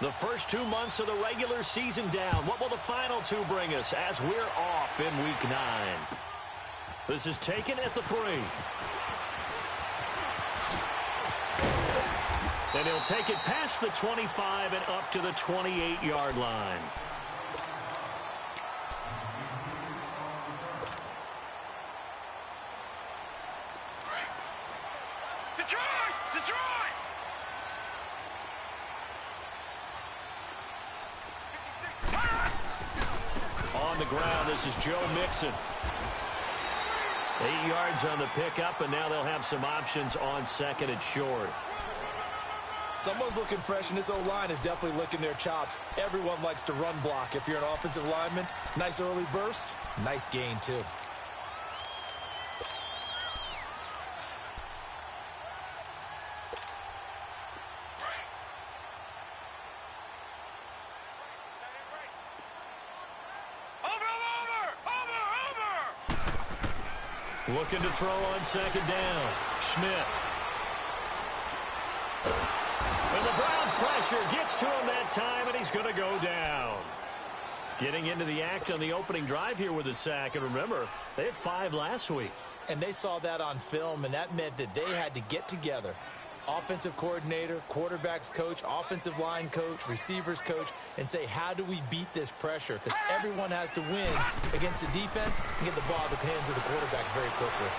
The first 2 months of the regular season down. What will the final two bring us as we're off in Week 9? This is taken at the 3. And he'll take it past the 25 and up to the 28-yard line. On the ground, this is Joe Mixon. 8 yards on the pickup, and now they'll have some options on second and short. Someone's looking fresh, and this O-line is definitely licking their chops. Everyone likes to run block. If you're an offensive lineman, nice early burst, nice gain, too. Looking to throw on second down. Schmidt. And the Browns' pressure gets to him that time, and he's going to go down. Getting into the act on the opening drive here with a sack. And remember, they had 5 last week. And they saw that on film, and that meant that they had to get together. Offensive coordinator, quarterbacks coach, offensive line coach, receivers coach, and say, how do we beat this pressure? Because everyone has to win against the defense and get the ball in the hands of the quarterback very quickly.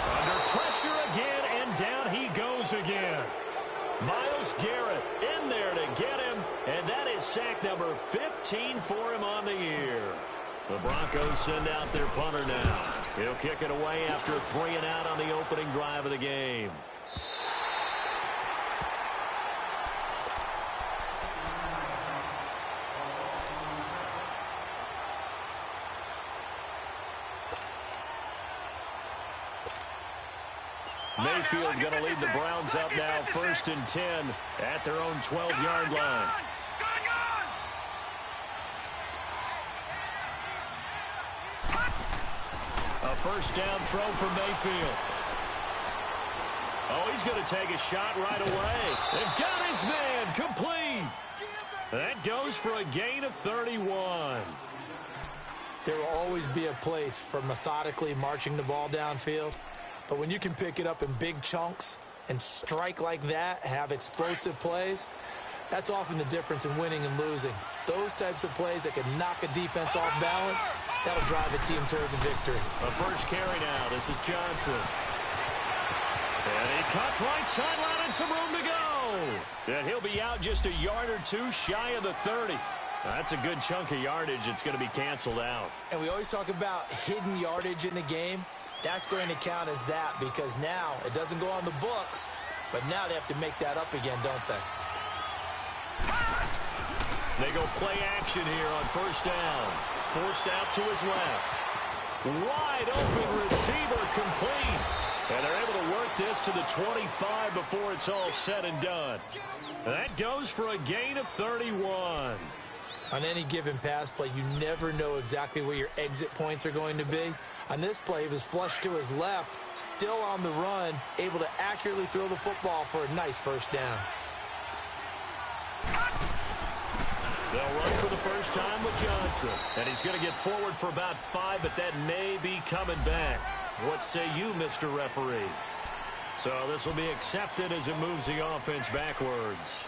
Under pressure again, and down he goes again. Myles Garrett in there to get him, and that is sack number 15 for him on the year. The Broncos send out their punter now. He'll kick it away after 3 and out on the opening drive of the game. Mayfield going to lead the Browns up now, 1st and 10 at their own 12-yard line. A first down throw for Mayfield. Oh, he's going to take a shot right away. They've got his man complete. That goes for a gain of 31. There will always be a place for methodically marching the ball downfield. But when you can pick it up in big chunks and strike like that, have explosive plays, that's often the difference in winning and losing. Those types of plays that can knock a defense off balance, that'll drive a team towards a victory. A first carry now. This is Johnson. And he cuts right sideline and some room to go. And he'll be out just a yard or two shy of the 30. That's a good chunk of yardage. It's going to be canceled out. And we always talk about hidden yardage in the game. That's going to count as that because now it doesn't go on the books, but now they have to make that up again, don't they? They go play action here on first down. Forced out to his left. Wide open receiver complete. And they're able to work this to the 25 before it's all said and done. That goes for a gain of 31. On any given pass play, you never know exactly where your exit points are going to be. On this play, he was flushed to his left, still on the run, able to accurately throw the football for a nice first down. They'll run for the first time with Johnson. And he's going to get forward for about 5, but that may be coming back. What say you, Mr. Referee? So this will be accepted as it moves the offense backwards.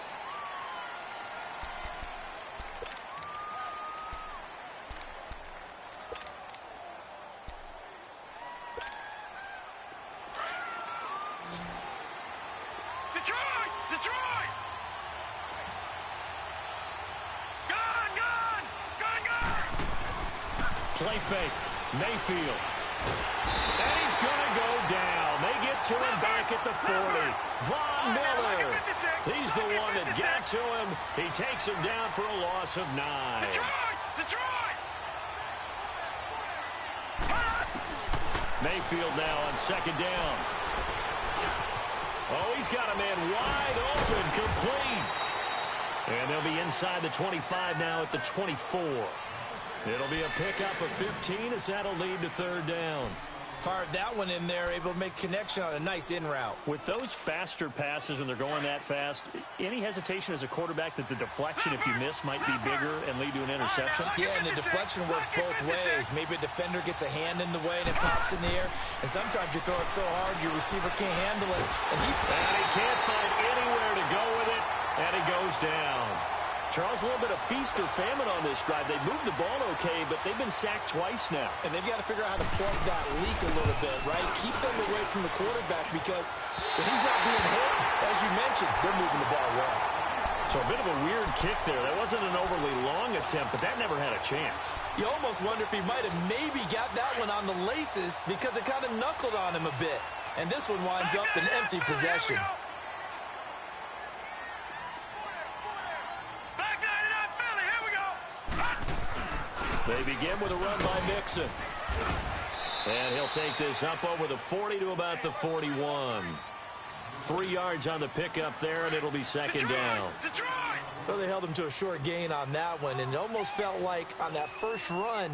Play fake. Mayfield. And he's going to go down. They get to him back at the 40. Von Miller. He's the one that got to him. He takes him down for a loss of 9. Mayfield now on second down. Oh, he's got a man wide open, complete. And they'll be inside the 25 now at the 24. It'll be a pickup of 15 as that'll lead to third down. Fired that one in there, able to make connection on a nice in route. With those faster passes and they're going that fast, any hesitation as a quarterback that the deflection, if you miss, might be bigger and lead to an interception? Yeah, and the deflection works both ways. Maybe a defender gets a hand in the way and it pops in the air. And sometimes you throw it so hard your receiver can't handle it. And he can't find anywhere to go with it, and he goes down. Charles, a little bit of feast or famine on this drive. They moved the ball okay, but they've been sacked twice now. And they've got to figure out how to plug that leak a little bit, right? Keep them away from the quarterback because when he's not being hit, as you mentioned, they're moving the ball well. So a bit of a weird kick there. That wasn't an overly long attempt, but that never had a chance. You almost wonder if he might have maybe got that one on the laces because it kind of knuckled on him a bit. And this one winds up an empty possession. They begin with a run by Mixon. And he'll take this up over the 40 to about the 41. 3 yards on the pickup there, and it'll be second down. Well, they held him to a short gain on that one, and it almost felt like on that first run,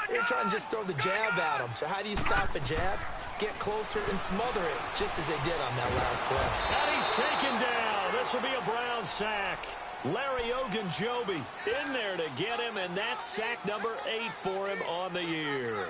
they were trying to just throw the jab at him. So how do you stop a jab? Get closer and smother it, just as they did on that last play. And he's taken down. This will be a Brown sack. Larry Ogunjobi in there to get him, and that's sack number 8 for him on the year.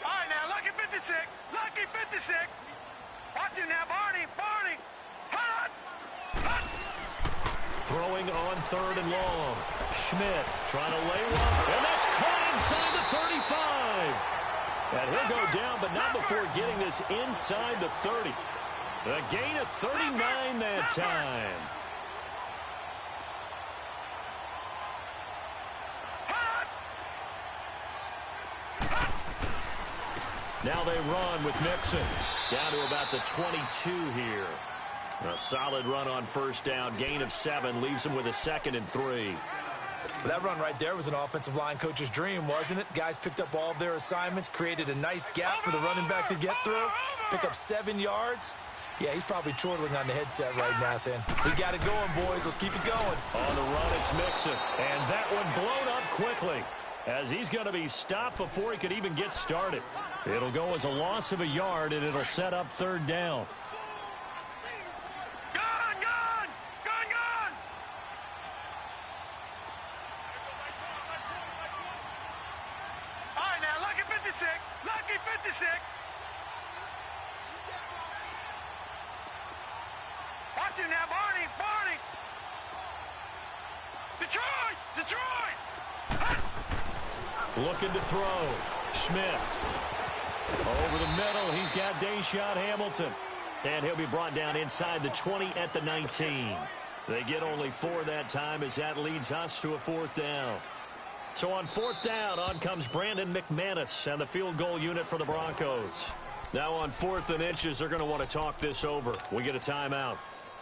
All right, now, lucky 56. Lucky 56. Watch him now, Barney. Barney. Hot. Hot. Throwing on 3rd and long. Schmidt trying to lay one, and that's caught inside the 35. And he'll go down, but not before getting this inside the 30. A gain of 39 that time. Now they run with Mixon. Down to about the 22 here. A solid run on first down. Gain of 7 leaves him with a 2nd and 3. That run right there was an offensive line coach's dream, wasn't it? Guys picked up all of their assignments, created a nice gap for the running back to get through, pick up 7 yards. Yeah, he's probably chortling on the headset right now saying, we got it going, boys. Let's keep it going. On the run, it's Mixon. And that one blown up quickly as he's going to be stopped before he could even get started. It'll go as a loss of a yard, and it'll set up 3rd down. Lucky 56. Watch him now, Barney. Barney. Detroit. Detroit. Looking to throw. Schmidt. Over the middle. He's got Deshaun Hamilton. And he'll be brought down inside the 20 at the 19. They get only 4 that time as that leads us to a 4th down. So on 4th down, on comes Brandon McManus and the field goal unit for the Broncos. Now on 4th and inches, they're going to want to talk this over. We get a timeout.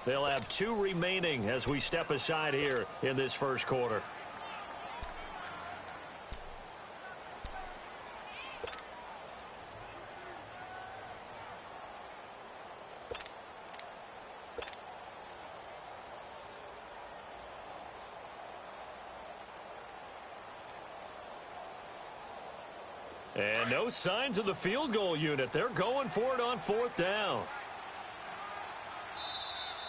They'll have 2 remaining as we step aside here in this first quarter. And no signs of the field goal unit. They're going for it on 4th down.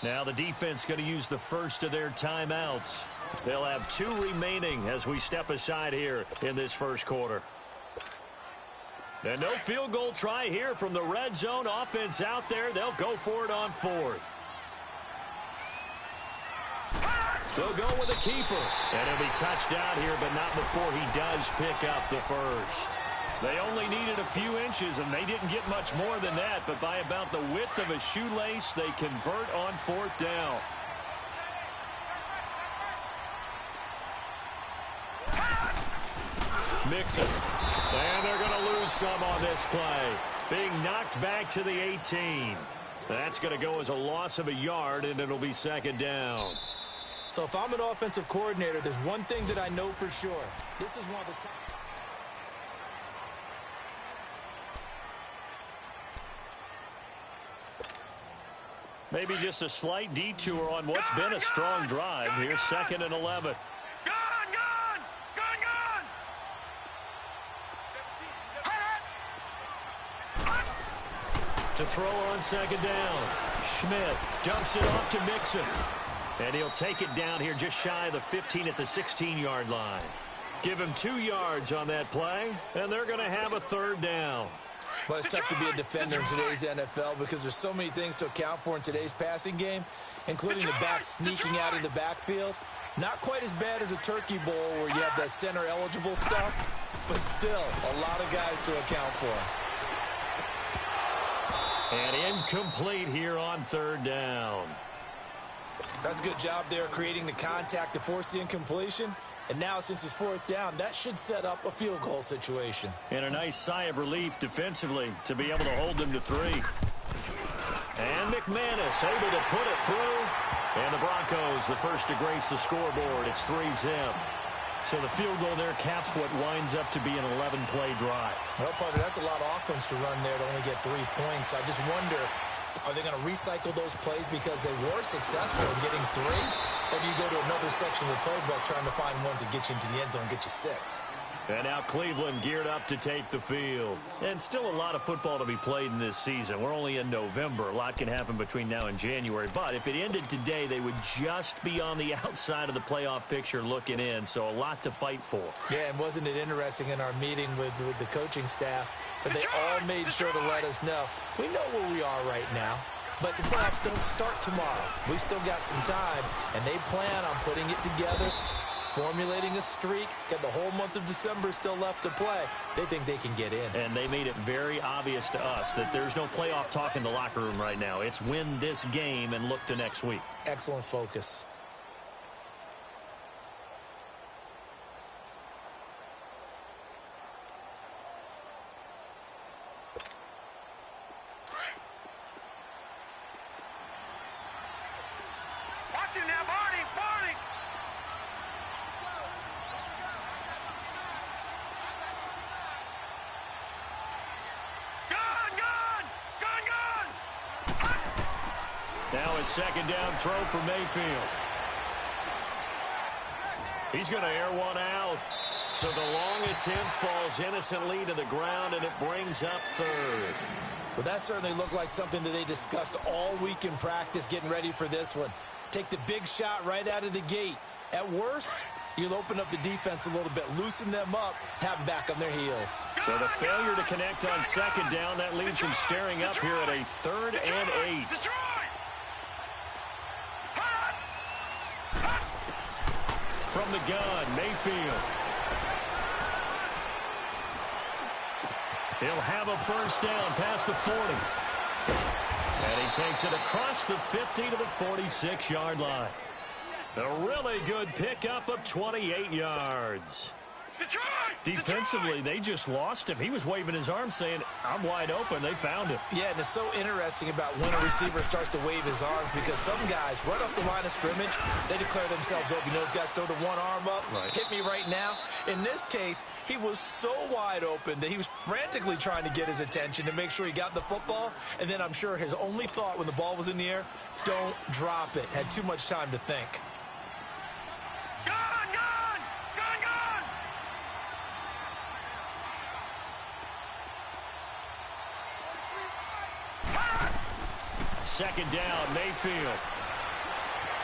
Now the defense going to use the first of their timeouts. They'll have 2 remaining as we step aside here in this first quarter. And no field goal try here from the red zone offense out there. They'll go for it on 4th. They'll go with a keeper. And he'll be touched out here, but not before he does pick up the first. They only needed a few inches, and they didn't get much more than that. But by about the width of a shoelace, they convert on 4th down. Mixon. And they're going to lose some on this play. Being knocked back to the 18. That's going to go as a loss of a yard, and it'll be 2nd down. So if I'm an offensive coordinator, there's one thing that I know for sure. This is one of the top. Maybe just a slight detour on what's been a strong drive. Here's 2nd and 11. To throw on 2nd down. Schmidt dumps it off to Mixon. And he'll take it down here just shy of the 15 at the 16-yard line. Give him 2 yards on that play, and they're going to have a 3rd down. Well, it's tough to be a defender in today's NFL because there's so many things to account for in today's passing game, including the back sneaking out of the backfield. Not quite as bad as a turkey bowl where you have that center-eligible stuff, but still a lot of guys to account for. And incomplete here on 3rd down. That's a good job there creating the contact to force the incompletion. And now, since it's 4th down, that should set up a field goal situation. And a nice sigh of relief defensively to be able to hold them to 3. And McManus able to put it through. And the Broncos, the first to grace the scoreboard. It's 3-zip. So the field goal there caps what winds up to be an 11-play drive. Well, partner, that's a lot of offense to run there to only get 3 points. I just wonder, are they going to recycle those plays because they were successful in getting 3? Or do you go to another section of the playbook trying to find ones that get you into the end zone and get you 6? And now Cleveland geared up to take the field. And still a lot of football to be played in this season. We're only in November. A lot can happen between now and January. But if it ended today, they would just be on the outside of the playoff picture looking in. So a lot to fight for. Yeah, and wasn't it interesting in our meeting with the coaching staff that they all made sure to let us know, we know where we are right now. But the playoffs don't start tomorrow. We still got some time, and they plan on putting it together, formulating a streak, got the whole month of December still left to play. They think they can get in. And they made it very obvious to us that there's no playoff talk in the locker room right now. It's win this game and look to next week. Excellent focus. Watch it now, Barney, Barney. Now a 2nd down throw for Mayfield. He's going to air one out. So the long attempt falls innocently to the ground, and it brings up 3rd. Well, that certainly looked like something that they discussed all week in practice getting ready for this one. Take the big shot right out of the gate. At worst, you'll open up the defense a little bit, loosen them up, have them back on their heels. So the failure to connect on 2nd down, that leaves them staring up here at a 3rd and 8. From the gun, Mayfield. He'll have a 1st down past the 40. And he takes it across the 50 to the 46-yard line. A really good pickup of 28 yards. Defensively, they just lost him. He was waving his arm saying, I'm wide open. They found him. Yeah, and it's so interesting about when a receiver starts to wave his arms because some guys, right off the line of scrimmage, they declare themselves open. You know, those guys throw the one arm up, hit me right now. In this case, he was so wide open that he was frantically trying to get his attention to make sure he got the football. And then I'm sure his only thought when the ball was in the air, don't drop it. Had too much time to think. Second down, Mayfield.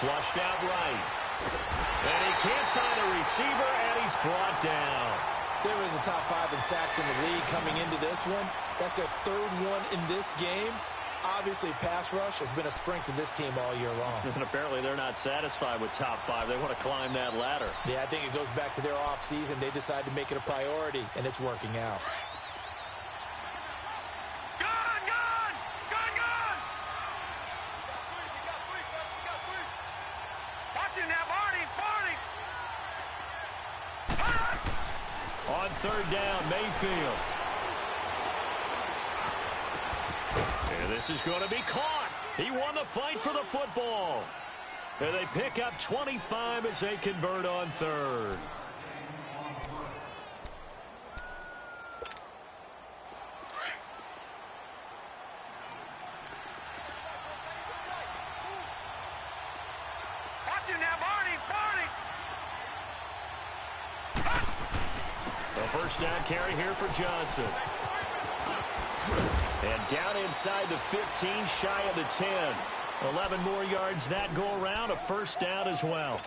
Flushed out right. And he can't find a receiver, and he's brought down. They were in the top 5 in sacks in the league coming into this one. That's their 3rd one in this game. Obviously, pass rush has been a strength of this team all year long. And apparently they're not satisfied with top 5. They want to climb that ladder. Yeah, I think it goes back to their offseason. They decided to make it a priority, and it's working out. On 3rd down, Mayfield. And this is going to be caught. He won the fight for the football. And they pick up 25 as they convert on 3rd. first down carry here for Johnson. And down inside the 15, shy of the 10. 11 more yards that go around, a first down as well.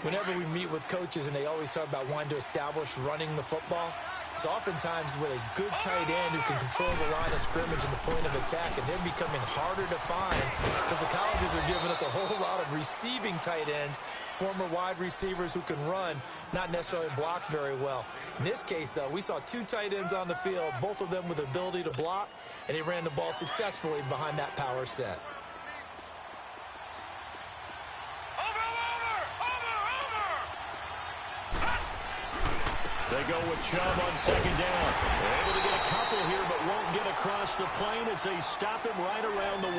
Whenever we meet with coaches and they always talk about wanting to establish running the football, it's oftentimes with a good tight end who can control the line of scrimmage and the point of attack, and they're becoming harder to find because the colleges are giving us a whole lot of receiving tight ends, former wide receivers who can run, not necessarily block very well. In this case, though, we saw two tight ends on the field, both of them with the ability to block, and they ran the ball successfully behind that power set. They go with Chubb on second down. They're able to get a couple here, but won't get across the plane as they stop him right around the 1.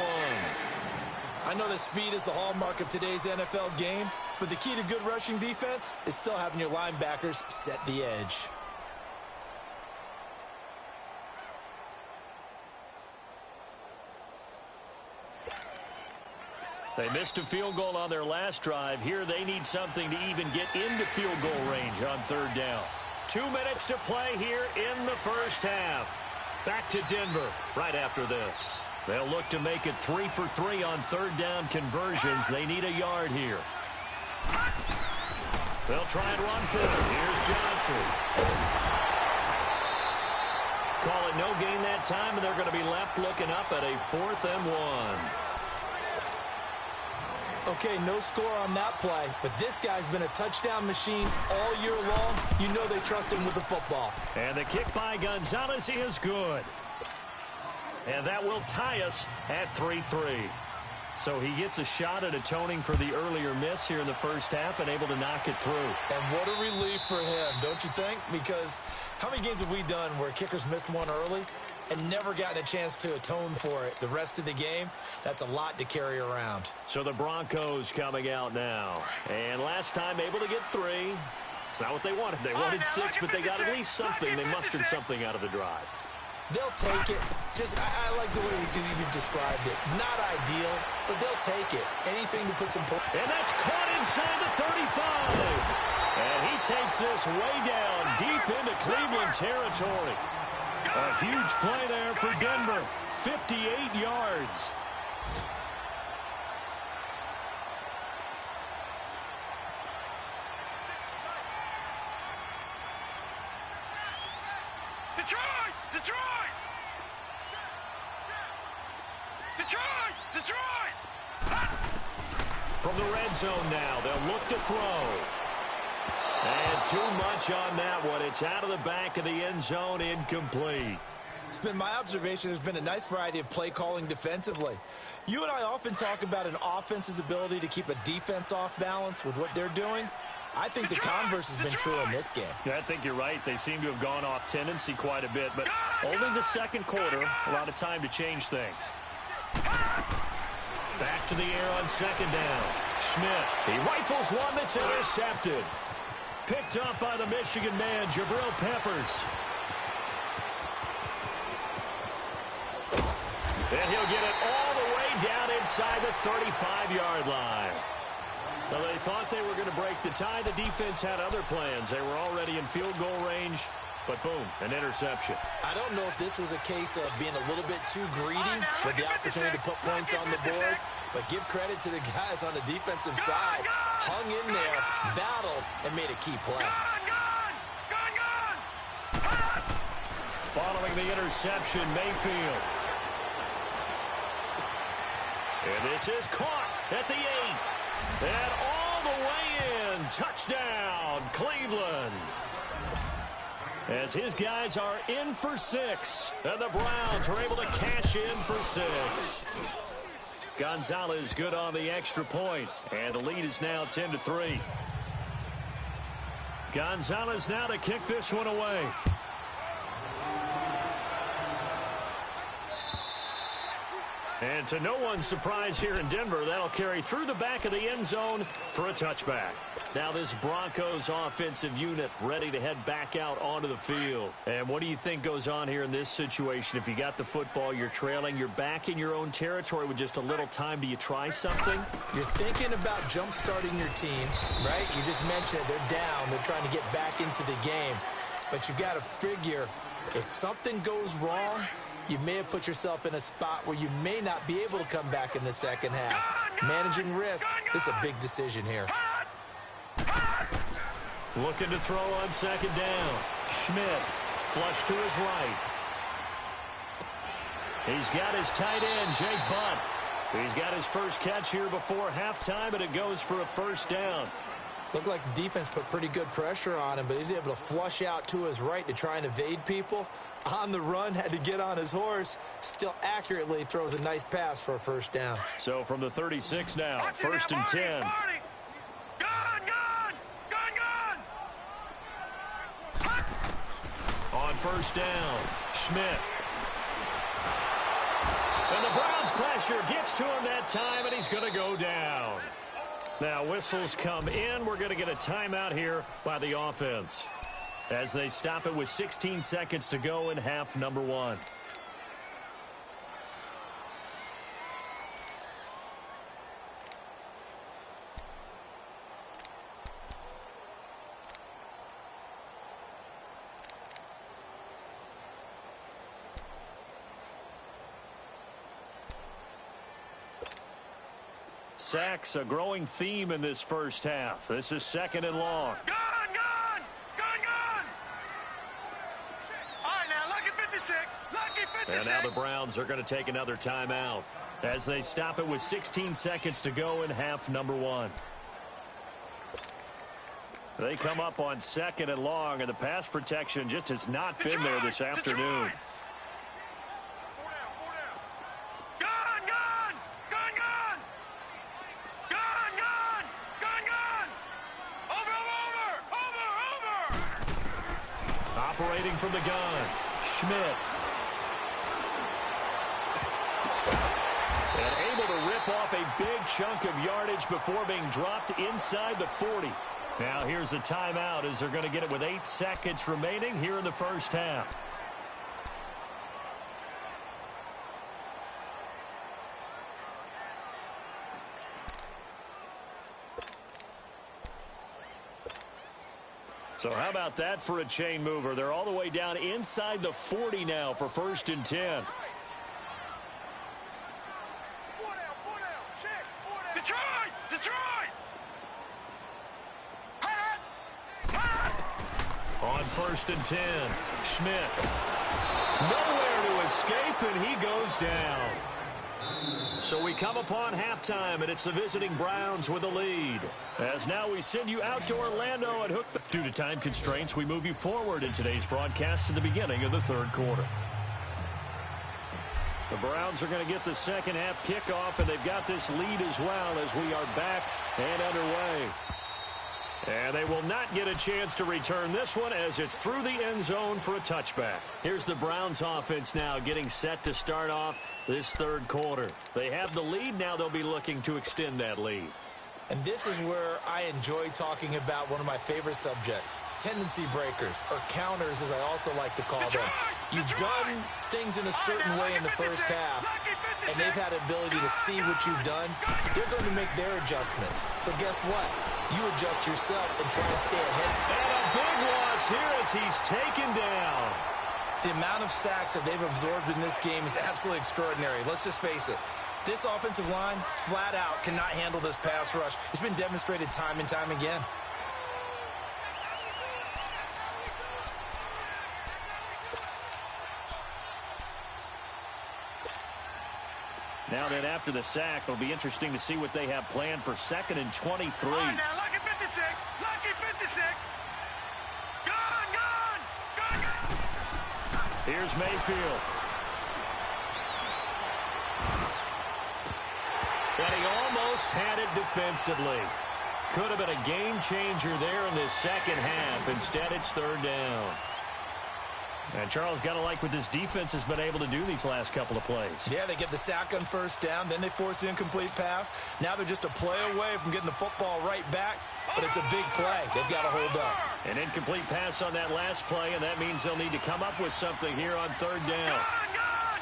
I know that speed is the hallmark of today's NFL game, but the key to good rushing defense is still having your linebackers set the edge. They missed a field goal on their last drive. Here they need something to even get into field goal range on third down. 2 minutes to play here in the first half. Back to Denver right after this. They'll look to make it 3 for 3 on third down conversions. They need a yard here. They'll try and run for it. Here's Johnson. Call it no gain that time, and they're going to be left looking up at a 4th and 1. Okay, no score on that play, but this guy's been a touchdown machine all year long. You know they trust him with the football. And the kick by Gonzalez is good. And that will tie us at 3-3. So he gets a shot at atoning for the earlier miss here in the first half and able to knock it through. And what a relief for him, don't you think? Because how many games have we done where kickers missed one early and never gotten a chance to atone for it the rest of the game? That's a lot to carry around. So the Broncos coming out now. And last time able to get 3. It's not what they wanted. They wanted 6, but they got at least something. They mustered something out of the drive. They'll take it. I like the way you described it. Not ideal, but they'll take it. Anything to put some points. And that's caught inside the 35. And he takes this way down deep into Cleveland territory. A huge play there for Denver. 58 yards. Detroit! Detroit! Detroit! Detroit! From the red zone now, they'll look to throw. And too much on that one. It's out of the back of the end zone, incomplete. It's been my observation there's been a nice variety of play calling defensively. You and I often talk about an offense's ability to keep a defense off balance with what they're doing. I think the converse has been true in this game. Yeah, I think you're right. They seem to have gone off tendency quite a bit, but only the second quarter, a lot of time to change things. Back to the air on second down. Schmidt, he rifles one that's intercepted. Picked up by the Michigan man, Jabril Peppers. And he'll get it all the way down inside the 35-yard line. Well, they thought they were going to break the tie. The defense had other plans. They were already in field goal range, but boom, an interception. I don't know if this was a case of being a little bit too greedy with the opportunity to put points on the board, but give credit to the guys on the defensive side. Hung in there, battled, and made a key play. Following the interception, Mayfield. And this is caught at the 8. And all the way in. Touchdown, Cleveland. As his guys are in for 6. And the Browns are able to cash in for 6. Gonzalez good on the extra point. And the lead is now 10-3. Gonzalez now to kick this one away. And to no one's surprise here in Denver, that'll carry through the back of the end zone for a touchback. Now this Broncos offensive unit ready to head back out onto the field. And what do you think goes on here in this situation? If you got the football, you're trailing, you're back in your own territory with just a little time. Do you try something? You're thinking about jump-starting your team, right? You just mentioned it. They're down. They're trying to get back into the game. But you got to figure, if something goes wrong, you may have put yourself in a spot where you may not be able to come back in the second half. Managing risk, this is a big decision here. Looking to throw on second down. Schmidt, flush to his right. He's got his tight end, Jake Butt. He's got his first catch here before halftime, and it goes for a first down. Looked like the defense put pretty good pressure on him, but he's able to flush out to his right to try and evade people. On the run, had to get on his horse. Still accurately throws a nice pass for a first down. So from the 36 now, first and 10. Gun! On first down, Schmidt. And the Browns pressure gets to him that time, and he's going to go down. Now whistles come in. We're going to get a timeout here by the offense as they stop it with 16 seconds to go in half number 1. Sacks, a growing theme in this first half. This is second and long. Gun! All right, now, lucky 56. Lucky 56. And now the Browns are going to take another timeout as they stop it with 16 seconds to go in half number 1. They come up on second and long, and the pass protection just has not been there this afternoon. Operating from the gun, Schmidt. And able to rip off a big chunk of yardage before being dropped inside the 40. Now here's a timeout as they're going to get it with 8 seconds remaining here in the first half. So how about that for a chain mover? They're all the way down inside the 40 now for first and 10. Detroit! On first and 10, Schmidt. Nowhere to escape, and he goes down. So we come upon halftime, and it's the visiting Browns with a lead. As now we send you out to Orlando and hook. Due to time constraints, we move you forward in today's broadcast to the beginning of the third quarter. The Browns are going to get the second half kickoff, and they've got this lead as well as we are back and underway. And they will not get a chance to return this one as it's through the end zone for a touchback. Here's the Browns offense now getting set to start off this third quarter. They have the lead. Now they'll be looking to extend that lead. And this is where I enjoy talking about one of my favorite subjects, tendency breakers, or counters as I also like to call them. You've done things in a certain way in the first half, and they've had the ability to see what you've done. They're going to make their adjustments. So guess what? You adjust yourself and try and stay ahead. And a big loss here as he's taken down. The amount of sacks that they've absorbed in this game is absolutely extraordinary. Let's just face it. This offensive line, flat out, cannot handle this pass rush. It's been demonstrated time and time again. Now then, after the sack, it'll be interesting to see what they have planned for second and 23. All right, now, lucky 56. Lucky 56. Gun! Here's Mayfield. And he almost had it defensively. Could have been a game changer there in this second half. Instead, it's third down. And Charles, got to like what this defense has been able to do these last couple of plays. Yeah, they get the sack on first down, then they force the incomplete pass. Now they're just a play away from getting the football right back, but it's a big play. They've got to hold up. An incomplete pass on that last play, and that means they'll need to come up with something here on third down. Gun!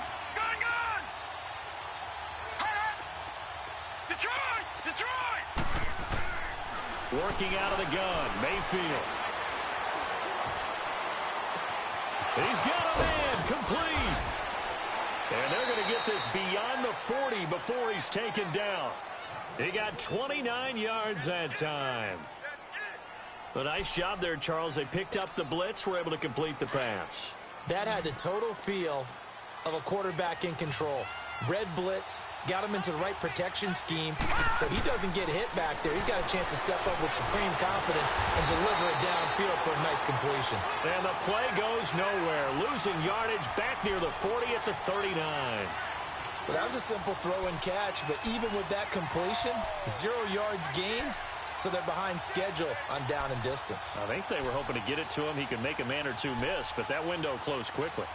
Detroit! Working out of the gun, Mayfield. He's got a man complete. And they're going to get this beyond the 40 before he's taken down. He got 29 yards that time. A nice job there, Charles. They picked up the blitz, were able to complete the pass. That had the total feel of a quarterback in control. Red blitz, got him into the right protection scheme, so he doesn't get hit back there. He's got a chance to step up with supreme confidence and deliver it downfield for a nice completion. And the play goes nowhere, losing yardage back near the 40 at the 39. Well, that was a simple throw and catch, but even with that completion, 0 yards gained, so they're behind schedule on down and distance. I think they were hoping to get it to him. He could make a man or two miss, but that window closed quickly.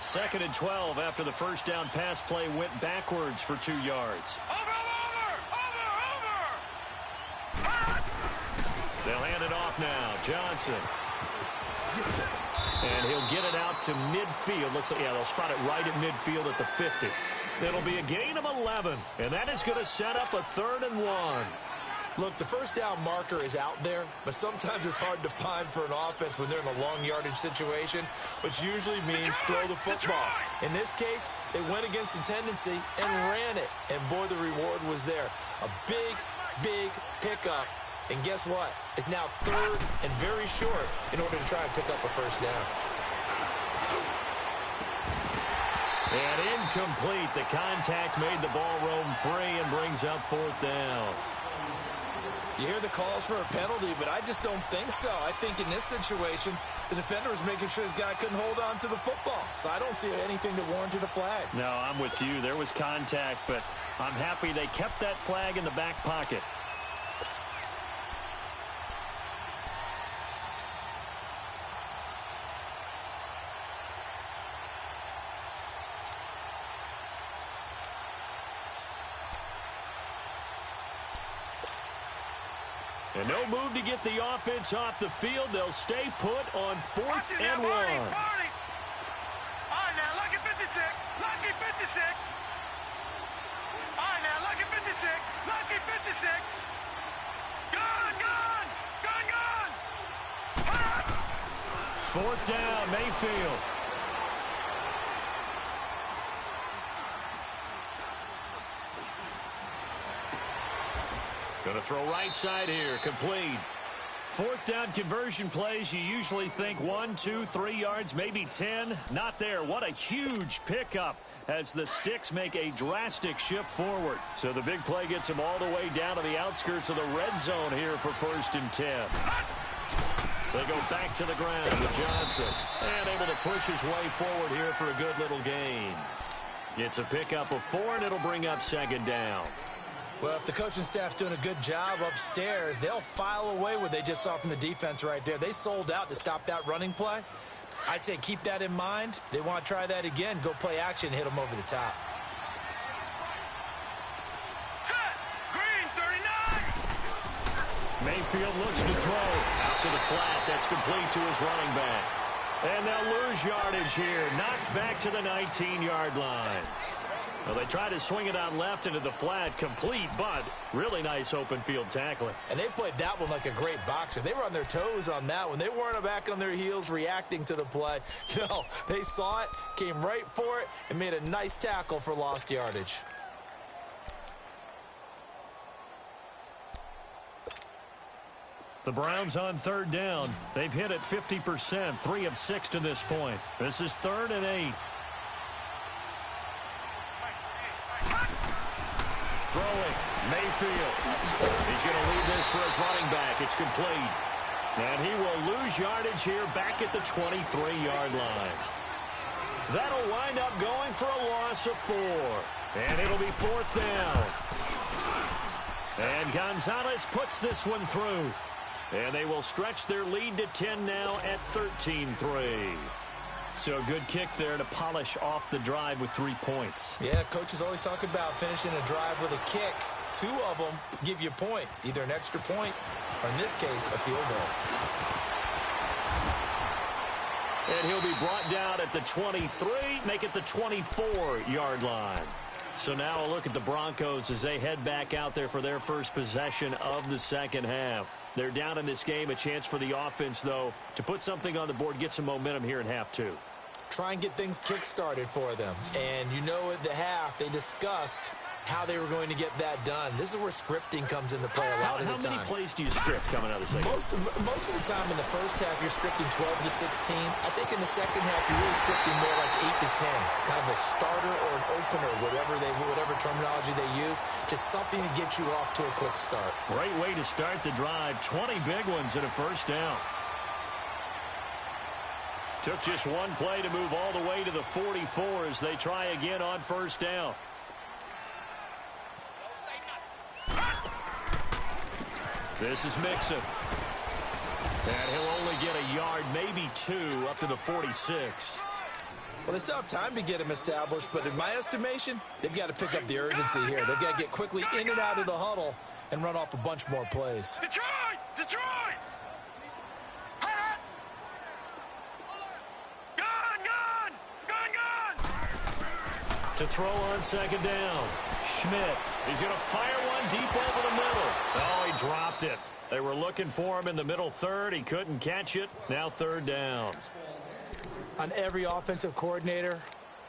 2nd and 12 after the first down pass play went backwards for 2 yards. Over! They'll hand it off now. Johnson. And he'll get it out to midfield. Looks like, yeah, they'll spot it right at midfield at the 50. It'll be a gain of 11, and that is going to set up a 3rd and 1. Look, the first down marker is out there, but sometimes it's hard to find for an offense when they're in a long yardage situation, which usually means throw the football. In this case, they went against the tendency and ran it, and boy, the reward was there. A big pickup, and guess what? It's now 3rd and very short in order to try and pick up a first down. And incomplete. The contact made the ball roam free and brings up 4th down. You hear the calls for a penalty, but I just don't think so. I think in this situation, the defender was making sure his guy couldn't hold on to the football. So I don't see anything that warranted a flag. No, I'm with you. There was contact, but I'm happy they kept that flag in the back pocket. And no move to get the offense off the field. They'll stay put on 4th and 1. All right, now, lucky 56. Lucky 56. All right, now, lucky 56. Lucky 56. Gun! 4th down, Mayfield. Going to throw right side here, complete. 4th down conversion plays, you usually think 1, 2, 3 yards, maybe 10. Not there. What a huge pickup as the sticks make a drastic shift forward. So the big play gets them all the way down to the outskirts of the red zone here for 1st and 10. They go back to the ground with Johnson. And able to push his way forward here for a good little gain. It's a pickup of 4, and it'll bring up 2nd down. Well, if the coaching staff's doing a good job upstairs, they'll file away what they just saw from the defense right there. They sold out to stop that running play. I'd say keep that in mind. They want to try that again. Go play action and hit them over the top. Set! Green, 39! Mayfield looks to throw. Out to the flat. That's complete to his running back. And they'll lose yardage here. Knocked back to the 19-yard line. Well, they tried to swing it out left into the flat, complete, but really nice open field tackling. And they played that one like a great boxer. They were on their toes on that one. They weren't back on their heels reacting to the play. No, they saw it, came right for it, and made a nice tackle for lost yardage. The Browns on 3rd down. They've hit it 50%, 3 of 6 to this point. This is 3rd and 8. Throwing, Mayfield. He's going to lead this for his running back. It's complete. And he will lose yardage here back at the 23-yard line. That'll wind up going for a loss of 4. And it'll be 4th down. And Gonzalez puts this one through. And they will stretch their lead to 10 now at 13-3. So a good kick there to polish off the drive with 3 points. Yeah, coaches always talk about finishing a drive with a kick. 2 of them give you points, either an extra point or, in this case, a field goal. And he'll be brought down at the 23, make it the 24-yard line. So now a look at the Broncos as they head back out there for their first possession of the second half. They're down in this game. A chance for the offense, though, to put something on the board, get some momentum here in half two. Try and get things kick-started for them. And you know at the half, they discussed how they were going to get that done. This is where scripting comes into play a lot of the time. How many plays do you script coming out of the second? Most of the time in the first half, you're scripting 12 to 16. I think in the second half, you're really scripting more like 8 to 10. Kind of a starter or an opener, whatever terminology they use. Just something to get you off to a quick start. Great way to start the drive. 20 big ones and a first down. Took just one play to move all the way to the 44 as they try again on first down. This is Mixon. And he'll only get a yard, maybe two, up to the 46. Well, they still have time to get him established, but in my estimation, they've got to pick up the urgency here. They've got to get quickly in and out of the huddle and run off a bunch more plays. Detroit! Detroit! To throw on second down. Schmidt. He's going to fire one deep over the middle. Oh, he dropped it. They were looking for him in the middle third. He couldn't catch it. Now third down. On every offensive coordinator,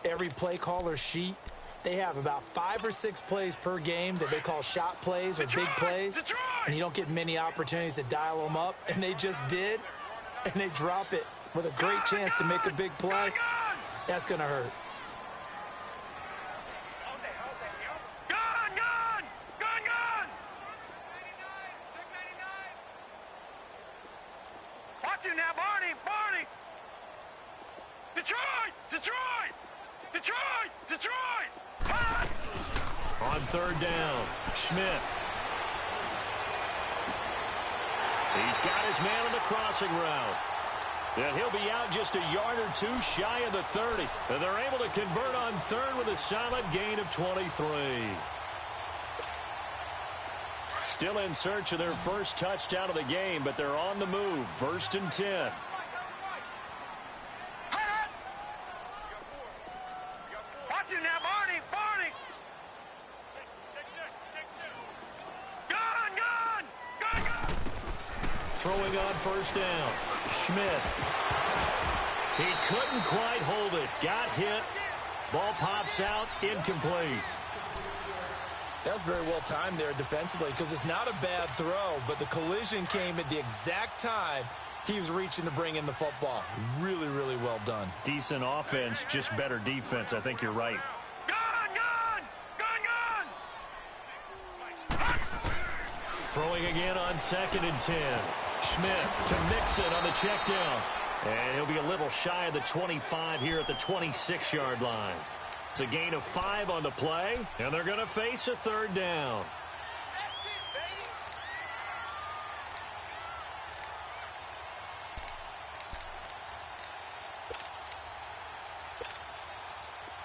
every play caller sheet, they have about 5 or 6 plays per game that they call shot plays or big plays. And you don't get many opportunities to dial them up. And they just did. And they drop it with a great chance to make a big play. That's going to hurt. Now, Barney! Detroit! On third down, Schmidt. He's got his man on the crossing route. And he'll be out just a yard or two shy of the 30. And they're able to convert on third with a solid gain of 23. Still in search of their first touchdown of the game, but they're on the move. First and 10. Watch it now, Barney! Gun! Throwing on first down. Schmidt. He couldn't quite hold it. Got hit. Ball pops out. Incomplete. That's very well timed there defensively because it's not a bad throw, but the collision came at the exact time he was reaching to bring in the football. Really, really well done. Decent offense, just better defense. I think you're right. Gun! Throwing again on second and 10. Schmidt to Mixon on the check down. And he'll be a little shy of the 25 here at the 26-yard line. It's a gain of 5 on the play, and they're going to face a third down.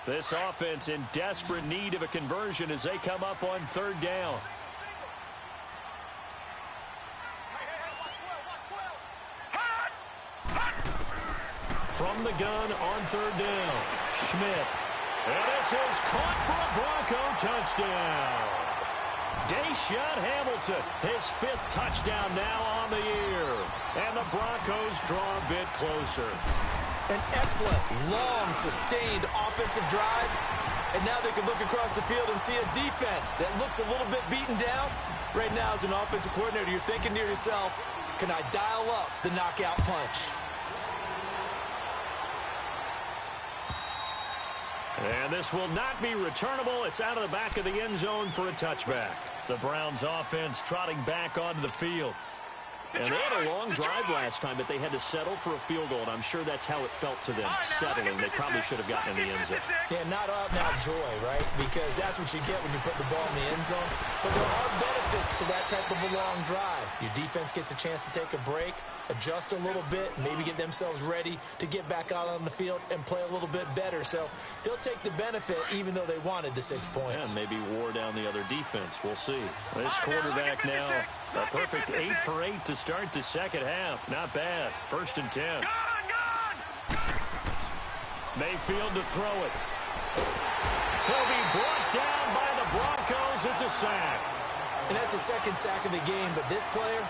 This offense in desperate need of a conversion as they come up on third down. From the gun on third down, Schmidt. And this is caught for a Bronco touchdown. Deshaun Hamilton, his 5th touchdown now on the year. And the Broncos draw a bit closer. An excellent, long, sustained offensive drive. And now they can look across the field and see a defense that looks a little bit beaten down. Right now, as an offensive coordinator, you're thinking to yourself, can I dial up the knockout punch? And this will not be returnable. It's out of the back of the end zone for a touchback. The Browns offense trotting back onto the field. And they had a long drive last time, but they had to settle for a field goal, and I'm sure that's how it felt to them, settling. They probably should have gotten in the end zone. Yeah, not out-and-out joy, right? Because that's what you get when you put the ball in the end zone. But there are benefits to that type of a long drive. Your defense gets a chance to take a break, adjust a little bit, maybe get themselves ready to get back out on the field and play a little bit better. So they'll take the benefit even though they wanted the 6 points. Yeah, maybe wore down the other defense. We'll see. This quarterback now, a perfect 8 for 8 to start the second half. Not bad. First and 10. Mayfield to throw it. He'll be brought down by the Broncos. It's a sack. And that's the second sack of the game, but this player,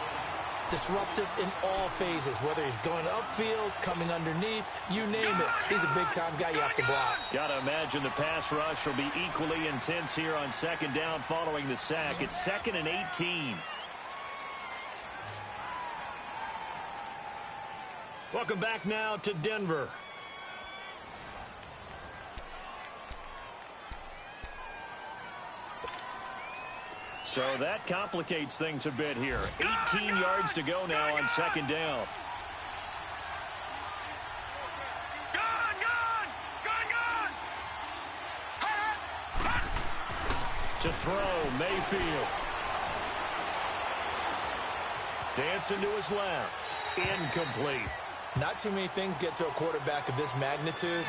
Disruptive in all phases, whether he's going upfield, coming underneath, you name it. He's a big-time guy you have to block. Got to imagine the pass rush will be equally intense here on second down following the sack. It's 2nd and 18. Welcome back now to Denver. So that complicates things a bit here. 18 yards to go now on second down. To throw, Mayfield. Dancing to his left. Incomplete. Not too many things get to a quarterback of this magnitude,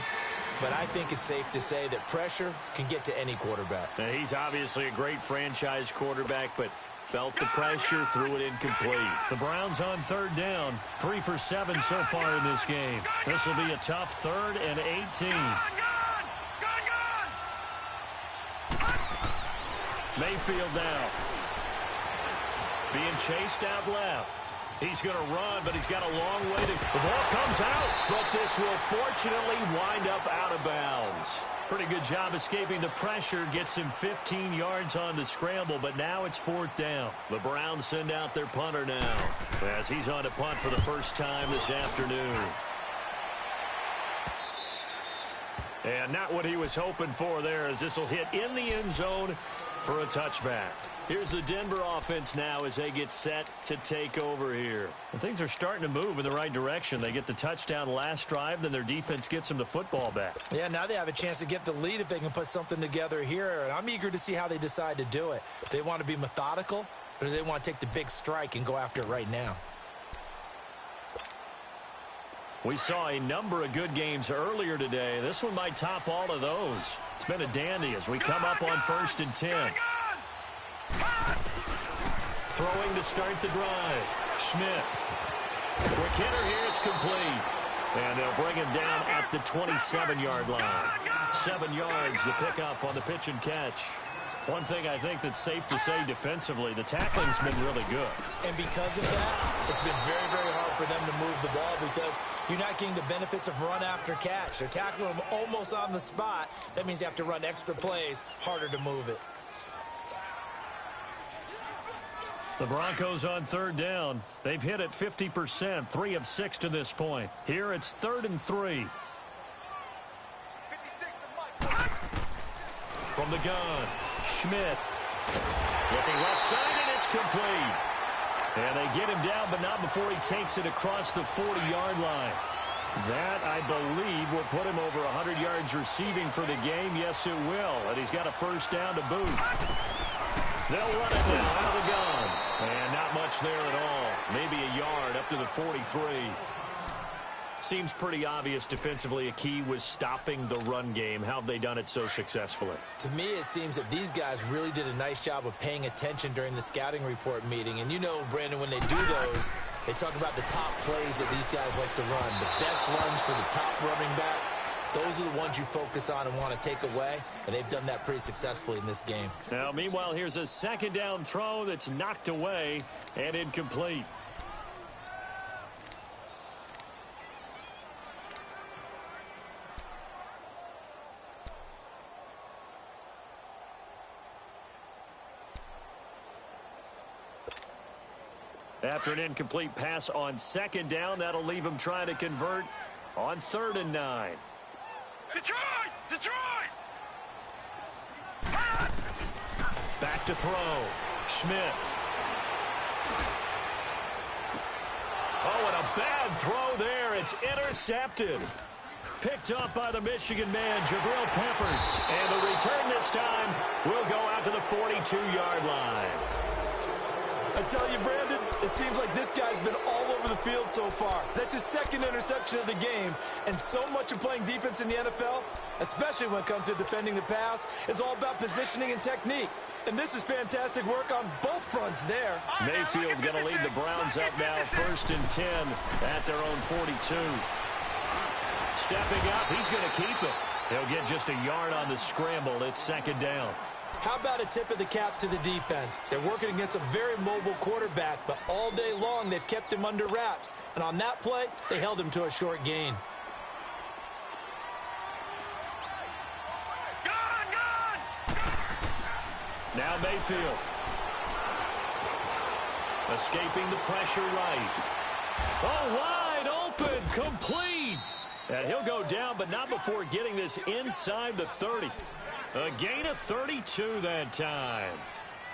but I think it's safe to say that pressure can get to any quarterback. Now, he's obviously a great franchise quarterback, but felt the pressure, threw it incomplete. The Browns on third down, 3 for 7 so far in this game. This will be a tough 3rd and 18. Mayfield now. Being chased out left. He's going to run, but he's got a long way to... The ball comes out, but this will fortunately wind up out of bounds. Pretty good job escaping the pressure. Gets him 15 yards on the scramble, but now it's 4th down. The Browns send out their punter now, as he's on to punt for the first time this afternoon. And not what he was hoping for there, as this will hit in the end zone for a touchback. Here's the Denver offense now as they get set to take over here. And things are starting to move in the right direction. They get the touchdown last drive, then their defense gets them the football back. Yeah, now they have a chance to get the lead if they can put something together here. And I'm eager to see how they decide to do it. They want to be methodical, or do they want to take the big strike and go after it right now? We saw a number of good games earlier today. This one might top all of those. It's been a dandy as we come up on 1st and 10. Throwing to start the drive. Schmidt. Quick hitter here. It's complete. And they'll bring him down at the 27-yard line. 7 yards, the pickup on the pitch and catch. One thing I think that's safe to say defensively, the tackling's been really good. And because of that, it's been very, very hard for them to move the ball because you're not getting the benefits of run after catch. They're tackling them almost on the spot. That means you have to run extra plays, harder to move it. The Broncos on third down. They've hit it 50%, 3 of 6 to this point. Here it's 3rd and 3. From the gun, Schmidt. Looking left side, and it's complete. And they get him down, but not before he takes it across the 40-yard line. That, I believe, will put him over 100 yards receiving for the game. Yes, it will. And he's got a first down to boot. They'll run it now out of the gun. And not much there at all. Maybe a yard up to the 43. Seems pretty obvious defensively a key was stopping the run game. How have they done it so successfully? To me, it seems that these guys really did a nice job of paying attention during the scouting report meeting. And you know, Brandon, when they do those, they talk about the top plays that these guys like to run. The best runs for the top running back. Those are the ones you focus on and want to take away, and they've done that pretty successfully in this game. Now, meanwhile, here's a second down throw that's knocked away and incomplete. After an incomplete pass on second down, that'll leave him trying to convert on 3rd and 9. Detroit! Detroit! Back to throw. Schmidt. Oh, and a bad throw there. It's intercepted. Picked up by the Michigan man, Jabril Peppers. And the return this time will go out to the 42-yard line. I tell you, Brandon, it seems like this guy's been all over the field so far. That's his 2nd interception of the game. And so much of playing defense in the NFL, especially when it comes to defending the pass, is all about positioning and technique. And this is fantastic work on both fronts there. Mayfield going to lead the Browns up now, 1st and 10 at their own 42. Stepping up, he's going to keep it. He'll get just a yard on the scramble. It's 2nd down. How about a tip of the cap to the defense? They're working against a very mobile quarterback, but all day long they've kept him under wraps. And on that play, they held him to a short gain. Now Mayfield. Escaping the pressure right. Oh, wide open, complete. And he'll go down, but not before getting this inside the 30. A gain of 32 that time.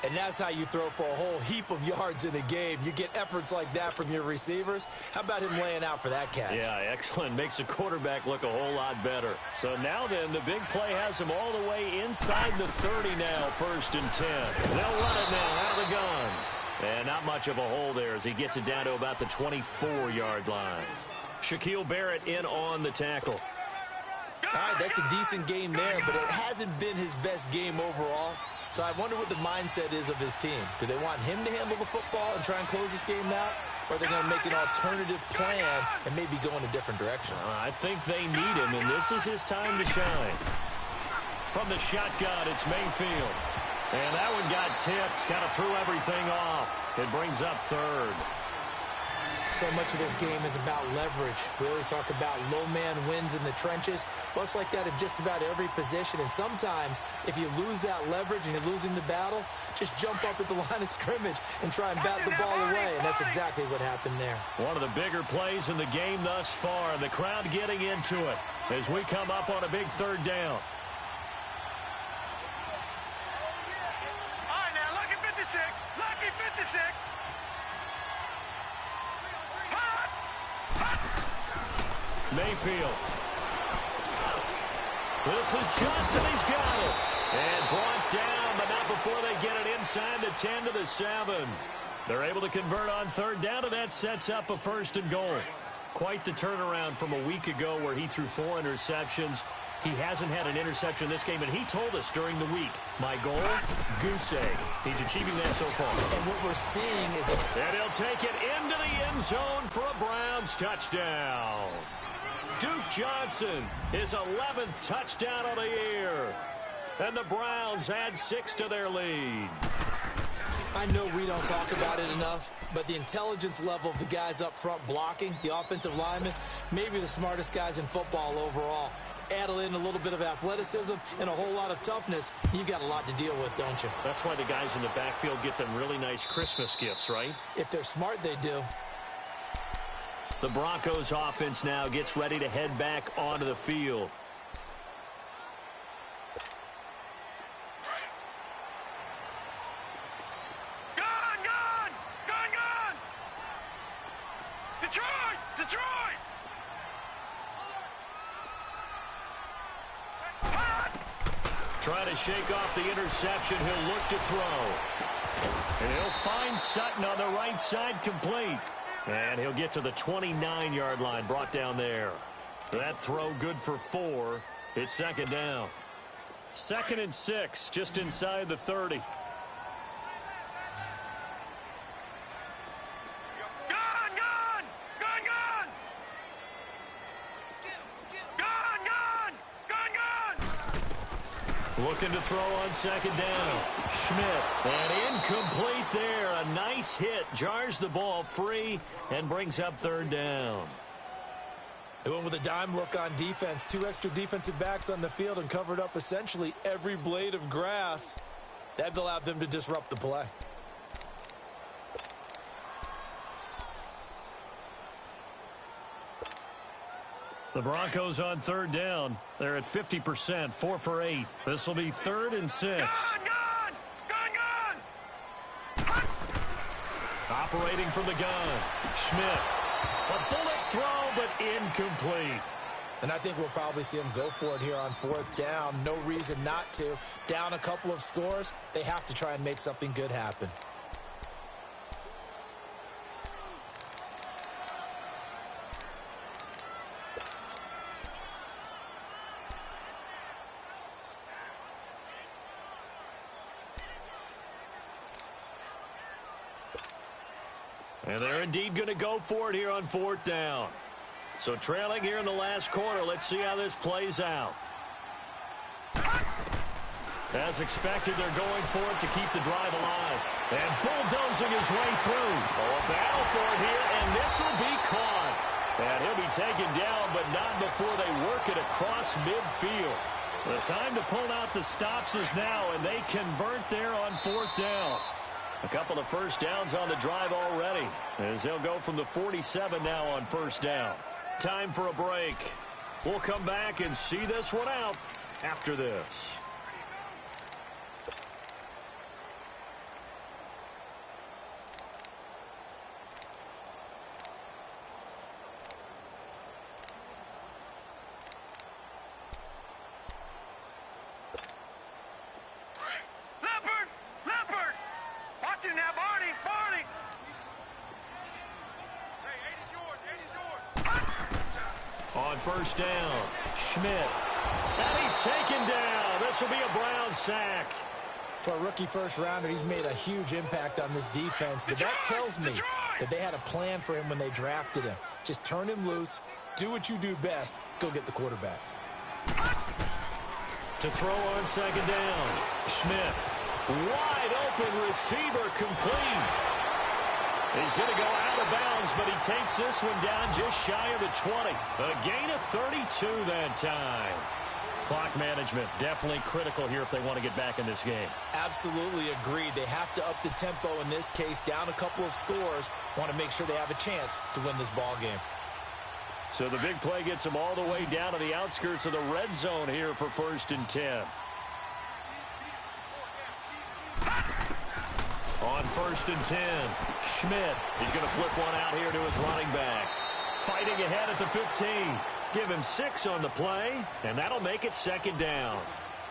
And that's how you throw for a whole heap of yards in a game. You get efforts like that from your receivers. How about him laying out for that catch? Yeah, excellent. Makes the quarterback look a whole lot better. So now then, the big play has him all the way inside the 30 now, 1st and 10. They'll run it now out of the gun. And not much of a hole there as he gets it down to about the 24-yard line. Shaquille Barrett in on the tackle. All right, that's a decent game there, but it hasn't been his best game overall. So I wonder what the mindset is of his team. Do they want him to handle the football and try and close this game out? Or are they going to make an alternative plan and maybe go in a different direction? I think they need him, and this is his time to shine. From the shotgun, it's Mayfield. And that one got tipped, kind of threw everything off. It brings up 3rd. So much of this game is about leverage. We always talk about low man wins in the trenches. Well, it's like that in just about every position. And sometimes, if you lose that leverage and you're losing the battle, just jump up at the line of scrimmage and try and bat the ball away. And that's exactly what happened there. One of the bigger plays in the game thus far, and the crowd getting into it as we come up on a big 3rd down. All right, now, lucky 56. Lucky 56. Mayfield. This is Johnson. He's got it. And brought down, but not before they get it inside the 10 to the 7. They're able to convert on 3rd down, and that sets up a 1st and goal. Quite the turnaround from a week ago where he threw 4 interceptions. He hasn't had an interception this game, and he told us during the week, my goal, goose egg. He's achieving that so far. And what we're seeing is... And he'll take it into the end zone for a Browns touchdown. Duke Johnson, his 11th touchdown of the year. And the Browns add 6 to their lead. I know we don't talk about it enough, but the intelligence level of the guys up front blocking, the offensive linemen, maybe the smartest guys in football overall. Add in a little bit of athleticism and a whole lot of toughness, you've got a lot to deal with, don't you? That's why the guys in the backfield get them really nice Christmas gifts, right? If they're smart, they do. The Broncos offense now gets ready to head back onto the field. Gun, gun! Gun, gun! Detroit! Detroit! Trying to shake off the interception. He'll look to throw. And he'll find Sutton on the right side, complete. And he'll get to the 29-yard line, brought down there. That throw good for 4. It's 2nd down. 2nd and 6, just inside the 30. Gun, gun! Gun, gun! Gun, gun! Gun, gun! Looking to throw on 2nd down. Schmidt. And incomplete there. A nice hit. Jars the ball free and brings up 3rd down. They went with a dime look on defense. 2 extra defensive backs on the field and covered up essentially every blade of grass. That allowed them to disrupt the play. The Broncos on 3rd down. They're at 50%, 4 for 8. This will be 3rd and 6. Gun, gun! Gun, gun! Operating from the gun. Schmidt. A bullet throw, but incomplete. And I think we'll probably see him go for it here on 4th down. No reason not to. Down a couple of scores, they have to try and make something good happen. And they're indeed going to go for it here on 4th down. So trailing here in the last quarter, let's see how this plays out. As expected, they're going for it to keep the drive alive. And bulldozing his way through. Oh, a battle for it here, and this will be caught. And he'll be taken down, but not before they work it across midfield. The time to pull out the stops is now, and they convert there on 4th down. A couple of first downs on the drive already, as they'll go from the 47 now on 1st down. Time for a break. We'll come back and see this one out after this. Now, Barney! On 1st down, Schmidt. And he's taken down. This will be a Brown sack. For a rookie first-rounder, he's made a huge impact on this defense, but that tells me that they had a plan for him when they drafted him. Just turn him loose, do what you do best, go get the quarterback. To throw on 2nd down, Schmidt. Wide open receiver complete. He's going to go out of bounds, but he takes this one down just shy of the 20. A gain of 32 that time. Clock management definitely critical here if they want to get back in this game. Absolutely agreed. They have to up the tempo in this case, down a couple of scores. Want to make sure they have a chance to win this ball game. So the big play gets them all the way down to the outskirts of the red zone here for 1st and 10. On 1st and 10, Schmidt. He's going to flip one out here to his running back. Fighting ahead at the 15. Give him 6 on the play, and that'll make it 2nd down.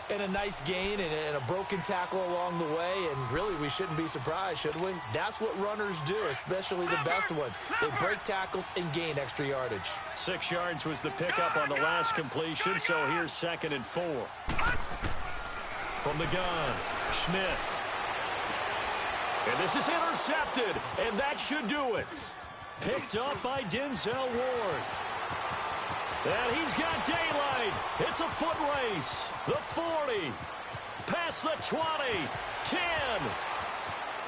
And a nice gain and a broken tackle along the way, and really we shouldn't be surprised, should we? That's what runners do, especially the best ones. They break tackles and gain extra yardage. 6 yards was the pickup on the last completion, so here's 2nd and 4. From the gun, Schmidt. And this is intercepted, and that should do it. Picked up by Denzel Ward. And he's got daylight. It's a foot race. The 40. Past the 20. 10.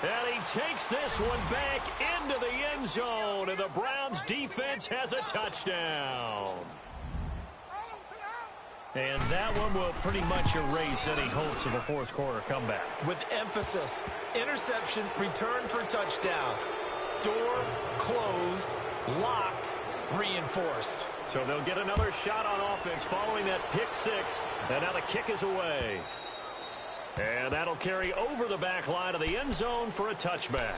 And he takes this one back into the end zone, and the Browns defense has a touchdown. And that one will pretty much erase any hopes of a 4th quarter comeback. With emphasis, interception, return for touchdown. Door closed, locked, reinforced. So they'll get another shot on offense following that pick 6. And now the kick is away. And that'll carry over the back line of the end zone for a touchback.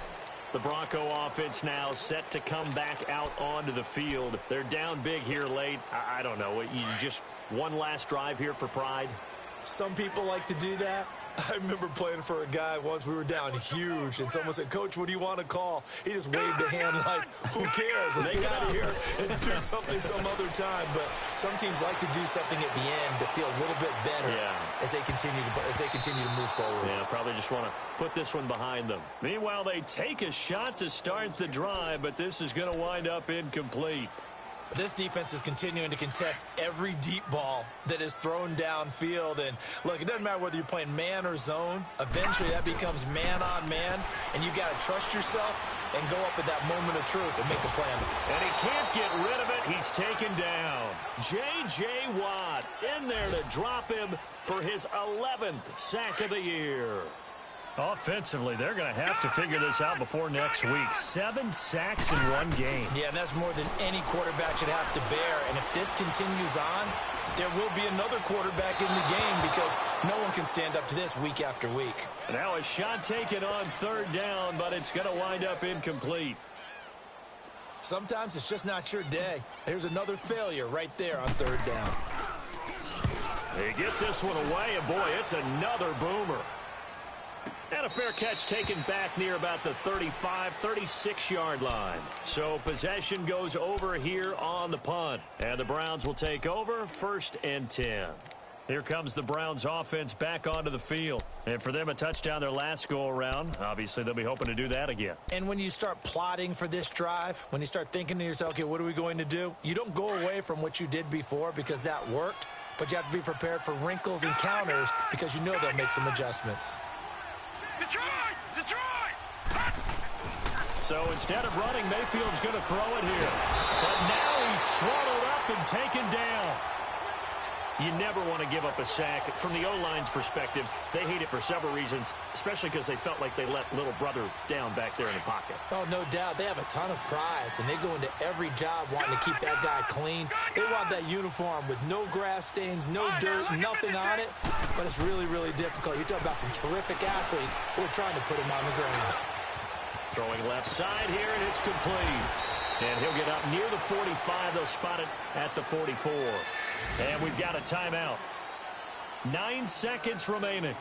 The Bronco offense now set to come back out onto the field. They're down big here late. I don't know. You just one last drive here for pride? Some people like to do that. I remember playing for a guy once. We were down huge, and someone said, "Coach, what do you want to call?" He just waved a hand like, who cares? Let's get out of here and do something some other time. But some teams like to do something at the end to feel a little bit better as they continue to move forward. Yeah, probably just want to put this one behind them. Meanwhile, they take a shot to start the drive, but this is going to wind up incomplete. This defense is continuing to contest every deep ball that is thrown downfield. And, look, it doesn't matter whether you're playing man or zone. Eventually, that becomes man-on-man, and you got to trust yourself and go up at that moment of truth and make a plan. And he can't get rid of it. He's taken down. J.J. Watt in there to drop him for his 11th sack of the year. Offensively, they're going to have to figure this out before next week. 7 sacks in one game. Yeah, and that's more than any quarterback should have to bear. And if this continues on, there will be another quarterback in the game because no one can stand up to this week after week. Now a shot taken on 3rd down, but it's going to wind up incomplete. Sometimes it's just not your day. Here's another failure right there on 3rd down. He gets this one away, and boy, it's another boomer. And a fair catch taken back near about the 35, 36-yard line. So possession goes over here on the punt. And the Browns will take over 1st and 10. Here comes the Browns offense back onto the field. And for them, a touchdown their last go-around. Obviously, they'll be hoping to do that again. And when you start plotting for this drive, when you start thinking to yourself, okay, what are we going to do? You don't go away from what you did before because that worked. but you have to be prepared for wrinkles and counters because you know they'll make some adjustments. Detroit! Detroit! So instead of running, Mayfield's going to throw it here. But now he's swallowed up and taken down. You never want to give up a sack. From the O-line's perspective, they hate it for several reasons, especially because they felt like they let little brother down back there in the pocket. Oh, no doubt. They have a ton of pride when they go into every job wanting to keep that guy clean. They want that uniform with no grass stains, no dirt, nothing on it. But it's really, really difficult. You're talking about some terrific athletes who are trying to put him on the ground. Throwing left side here, and it's complete. And he'll get up near the 45. They'll spot it at the 44. And we've got a timeout. 9 seconds remaining.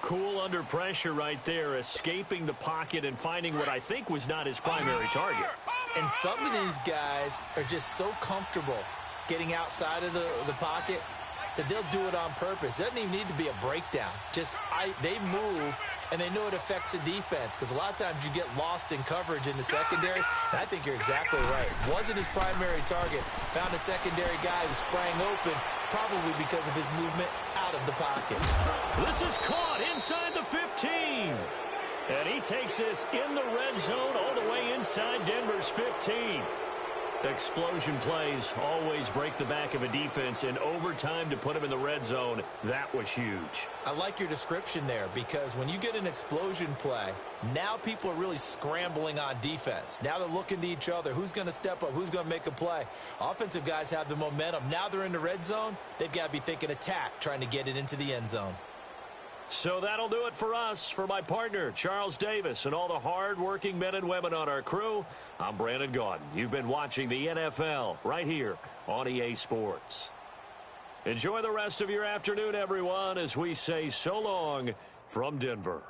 Cool under pressure right there, escaping the pocket and finding what I think was not his primary target. And some of these guys are just so comfortable getting outside of the pocket that they'll do it on purpose. It doesn't even need to be a breakdown. They move, and they know it affects the defense because a lot of times you get lost in coverage in the secondary, and I think you're exactly right. Wasn't his primary target. Found a secondary guy who sprang open, probably because of his movement out of the pocket. This is caught inside the 15. And he takes this in the red zone all the way inside Denver's 15. Explosion plays always break the back of a defense, and overtime to put him in the red zone, that was huge. I like your description there because when you get an explosion play, now people are really scrambling on defense. Now they're looking to each other. Who's going to step up? Who's going to make a play? Offensive guys have the momentum. Now they're in the red zone. They've got to be thinking attack, trying to get it into the end zone. So that'll do it for us. For my partner, Charles Davis, and all the hard-working men and women on our crew, I'm Brandon Gaudin. You've been watching the NFL right here on EA Sports. Enjoy the rest of your afternoon, everyone, as we say so long from Denver.